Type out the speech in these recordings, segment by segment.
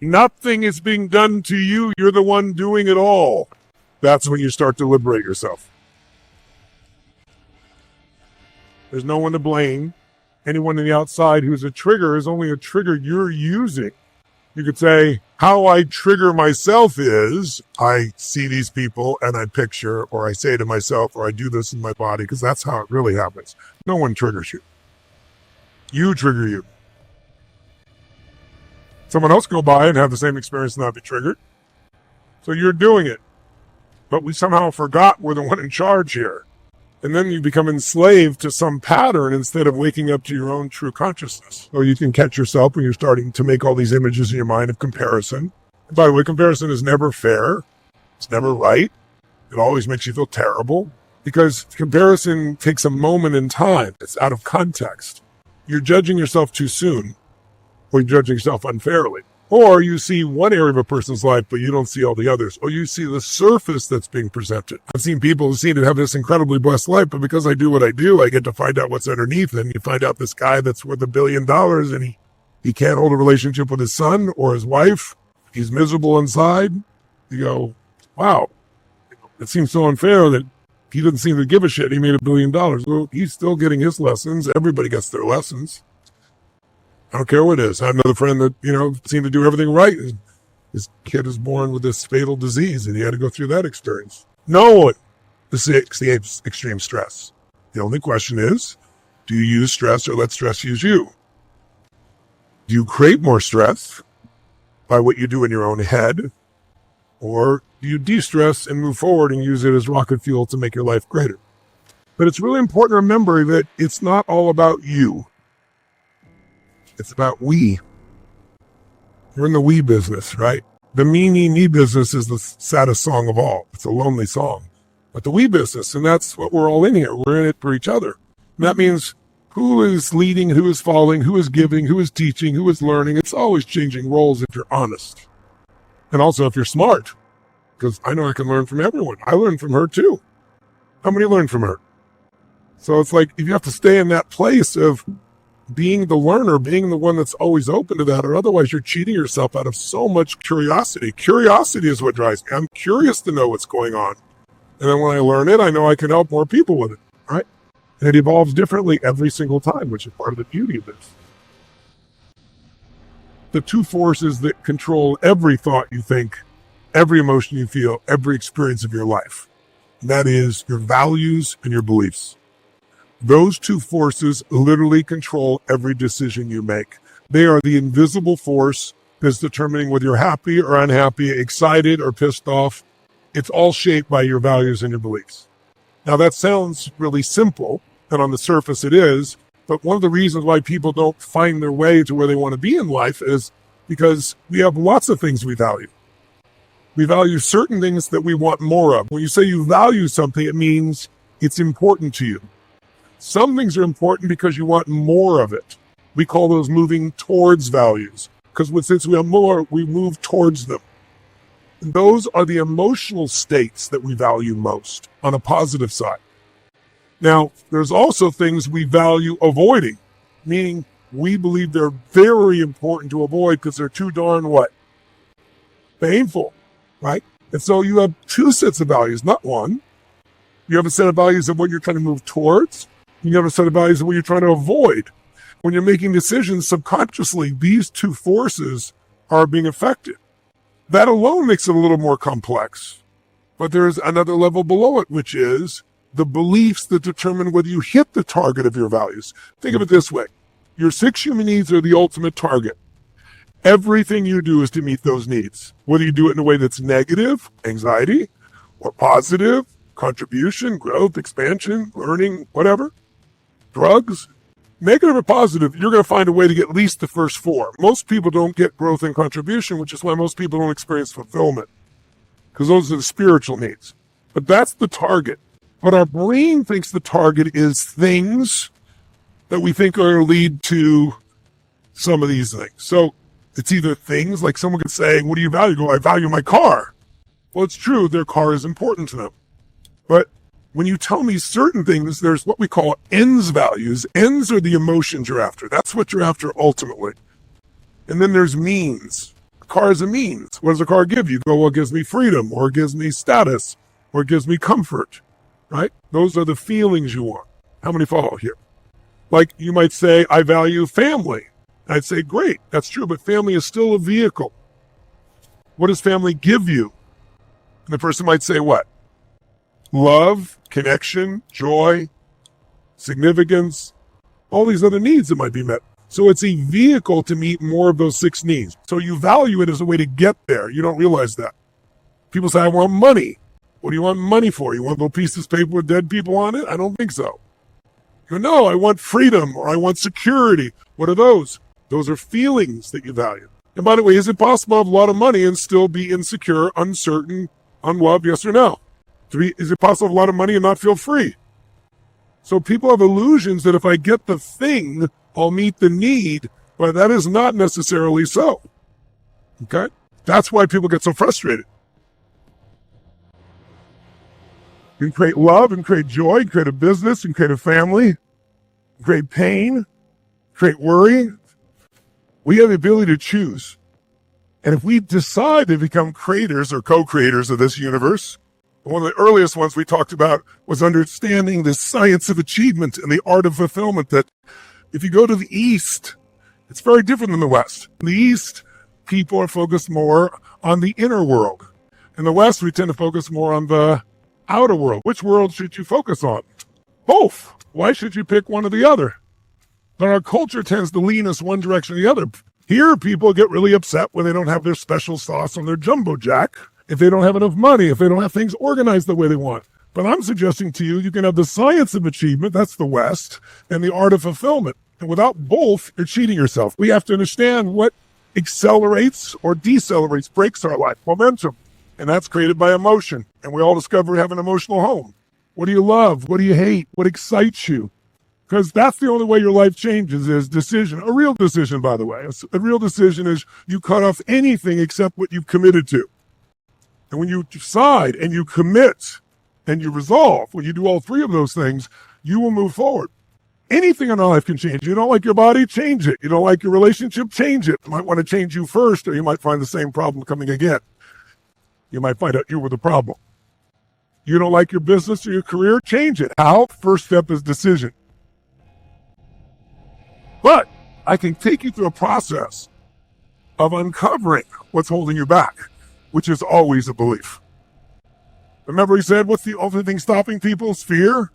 Nothing is being done to you. You're the one doing it all. That's when you start to liberate yourself. There's no one to blame. Anyone on the outside who's a trigger is only a trigger you're using. You could say, how I trigger myself is I see these people and I picture, or I say to myself, or I do this in my body, because that's how it really happens. No one triggers you. You trigger you. Someone else go by and have the same experience and not be triggered. So you're doing it. But we somehow forgot we're the one in charge here. And then you become enslaved to some pattern instead of waking up to your own true consciousness. So you can catch yourself when you're starting to make all these images in your mind of comparison. And by the way, comparison is never fair. It's never right. It always makes you feel terrible because comparison takes a moment in time. It's out of context. You're judging yourself too soon, or you're judging yourself unfairly. Or you see one area of a person's life, but you don't see all the others. Or you see the surface that's being presented. I've seen people who seem to have this incredibly blessed life, but because I do what I do, I get to find out what's underneath. And you find out this guy that's worth $1 billion and he can't hold a relationship with his son or his wife. He's miserable inside. You go, wow, it seems so unfair that he doesn't seem to give a shit. He made $1 billion. Well, he's still getting his lessons. Everybody gets their lessons. I don't care what it is. I have another friend that, seemed to do everything right. His kid is born with this fatal disease, and he had to go through that experience. No one escapes extreme stress. The only question is, do you use stress or let stress use you? Do you create more stress by what you do in your own head? Or do you de-stress and move forward and use it as rocket fuel to make your life greater? But it's really important to remember that it's not all about you. It's about we. We're in the we business, right? The me business is the saddest song of all. It's a lonely song. But the we business, and that's what we're all in here. We're in it for each other. And that means who is leading, who is following, who is giving, who is teaching, who is learning. It's always changing roles if you're honest. And also if you're smart. Because I know I can learn from everyone. I learned from her too. How many learned from her? So it's like if you have to stay in that place of being the learner, being the one that's always open to that, or otherwise you're cheating yourself out of so much curiosity. Curiosity is what drives me. I'm curious to know what's going on. And then when I learn it, I know I can help more people with it, right? And it evolves differently every single time, which is part of the beauty of this. The two forces that control every thought you think, every emotion you feel, every experience of your life. And that is your values and your beliefs. Those two forces literally control every decision you make. They are the invisible force that's determining whether you're happy or unhappy, excited or pissed off. It's all shaped by your values and your beliefs. Now that sounds really simple, and on the surface it is, but one of the reasons why people don't find their way to where they want to be in life is because we have lots of things we value. We value certain things that we want more of. When you say you value something, it means it's important to you. Some things are important because you want more of it. We call those moving towards values, because since we have more, we move towards them. And those are the emotional states that we value most on a positive side. Now, there's also things we value avoiding, meaning we believe they're very important to avoid because they're too darn what? Painful, right? And so you have two sets of values, not one. You have a set of values of what you're trying to move towards. You have a set of values of what you're trying to avoid. When you're making decisions subconsciously, these two forces are being affected. That alone makes it a little more complex. But there's another level below it, which is the beliefs that determine whether you hit the target of your values. Think of it this way. Your 6 human needs are the ultimate target. Everything you do is to meet those needs. Whether you do it in a way that's negative, anxiety, or positive, contribution, growth, expansion, learning, whatever. Drugs, negative or positive, you're going to find a way to get at least the first 4. Most people don't get growth and contribution, which is why most people don't experience fulfillment, because those are the spiritual needs. But that's the target. But our brain thinks the target is things that we think are going to lead to some of these things. So it's either things like someone could say, what do you value? Go, I value my car. Well, it's true. Their car is important to them. But when you tell me certain things, there's what we call ends values. Ends are the emotions you're after. That's what you're after ultimately. And then there's means. A car is a means. What does a car give you? Well, it gives me freedom, or it gives me status, or it gives me comfort, right? Those are the feelings you want. How many follow here? Like you might say, I value family. I'd say, great, that's true, but family is still a vehicle. What does family give you? And the person might say what? Love, connection, joy, significance, all these other needs that might be met. So it's a vehicle to meet more of those 6 needs. So you value it as a way to get there. You don't realize that. People say, I want money. What do you want money for? You want little pieces of paper with dead people on it? I don't think so. You go, no, I want freedom, or I want security. What are those? Those are feelings that you value. And by the way, is it possible to have a lot of money and still be insecure, uncertain, unloved, yes or no? Is it possible to have a lot of money and not feel free? So people have illusions that if I get the thing, I'll meet the need, but that is not necessarily so. Okay? That's why people get so frustrated. You can create love and create joy, create a business and create a family, create pain, create worry. We have the ability to choose. And if we decide to become creators or co-creators of this universe, one of the earliest ones we talked about was understanding the science of achievement and the art of fulfillment, that if you go to the East, it's very different than the West. In the East, people are focused more on the inner world. In the West, we tend to focus more on the outer world. Which world should you focus on? Both. Why should you pick one or the other? But our culture tends to lean us one direction or the other. Here, people get really upset when they don't have their special sauce on their jumbo jack, if they don't have enough money, if they don't have things organized the way they want. But I'm suggesting to you, you can have the science of achievement, that's the West, and the art of fulfillment. And without both, you're cheating yourself. We have to understand what accelerates or decelerates, breaks our life, momentum. And that's created by emotion. And we all discover we have an emotional home. What do you love? What do you hate? What excites you? Because that's the only way your life changes, is decision. A real decision, by the way. A real decision is you cut off anything except what you've committed to. And when you decide and you commit and you resolve, when you do all 3 of those things, you will move forward. Anything in our life can change. You don't like your body, change it. You don't like your relationship, change it. You might want to change you first, or you might find the same problem coming again. You might find out you were the problem. You don't like your business or your career, change it. How? First step is decision. But I can take you through a process of uncovering what's holding you back, which is always a belief. Remember he said, what's the only thing stopping people is fear?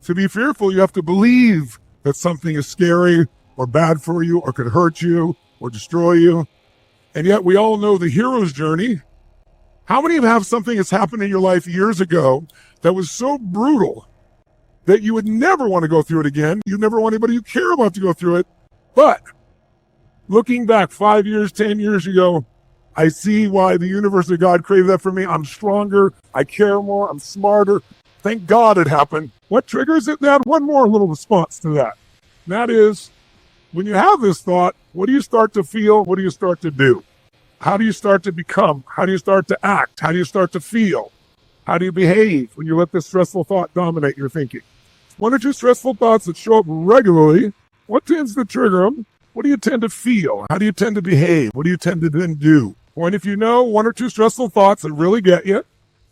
To be fearful, you have to believe that something is scary or bad for you or could hurt you or destroy you. And yet we all know the hero's journey. How many of you have something that's happened in your life years ago that was so brutal that you would never want to go through it again? You never want anybody you care about to go through it. But looking back 5 years, 10 years ago, I see why the universe of God created that for me. I'm stronger. I care more. I'm smarter. Thank God it happened. What triggers it? That one more little response to that. And that is, when you have this thought, what do you start to feel? What do you start to do? How do you start to become? How do you start to act? How do you start to feel? How do you behave when you let this stressful thought dominate your thinking? 1 or 2 stressful thoughts that show up regularly. What tends to trigger them? What do you tend to feel? How do you tend to behave? What do you tend to then do? And if you know 1 or 2 stressful thoughts that really get you,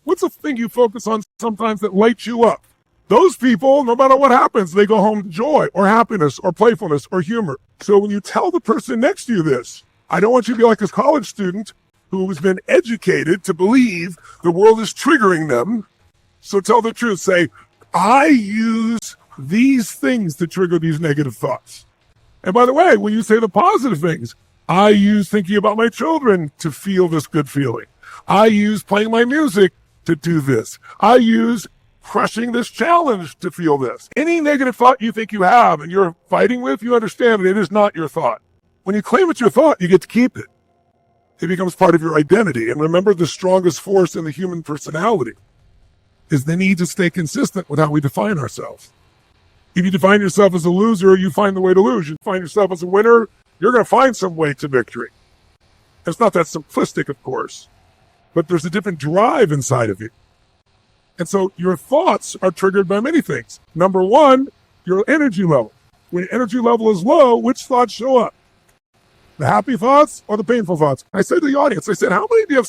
what's the thing you focus on sometimes that lights you up? Those people, no matter what happens, they go home to joy or happiness or playfulness or humor. So when you tell the person next to you this, I don't want you to be like this college student who has been educated to believe the world is triggering them. So tell the truth. Say, I use these things to trigger these negative thoughts. And by the way, when you say the positive things, I use thinking about my children to feel this good feeling. I use playing my music to do this. I use crushing this challenge to feel this. Any negative thought you think you have and you're fighting with, you understand that it is not your thought. When you claim it's your thought, you get to keep it. It becomes part of your identity. And remember, the strongest force in the human personality is the need to stay consistent with how we define ourselves. If you define yourself as a loser, you find the way to lose. You define yourself as a winner, you're going to find some way to victory. It's not that simplistic, of course, but there's a different drive inside of you. And so your thoughts are triggered by many things. Number 1, your energy level. When your energy level is low, which thoughts show up? The happy thoughts or the painful thoughts? I said to the audience, I said, how many do you have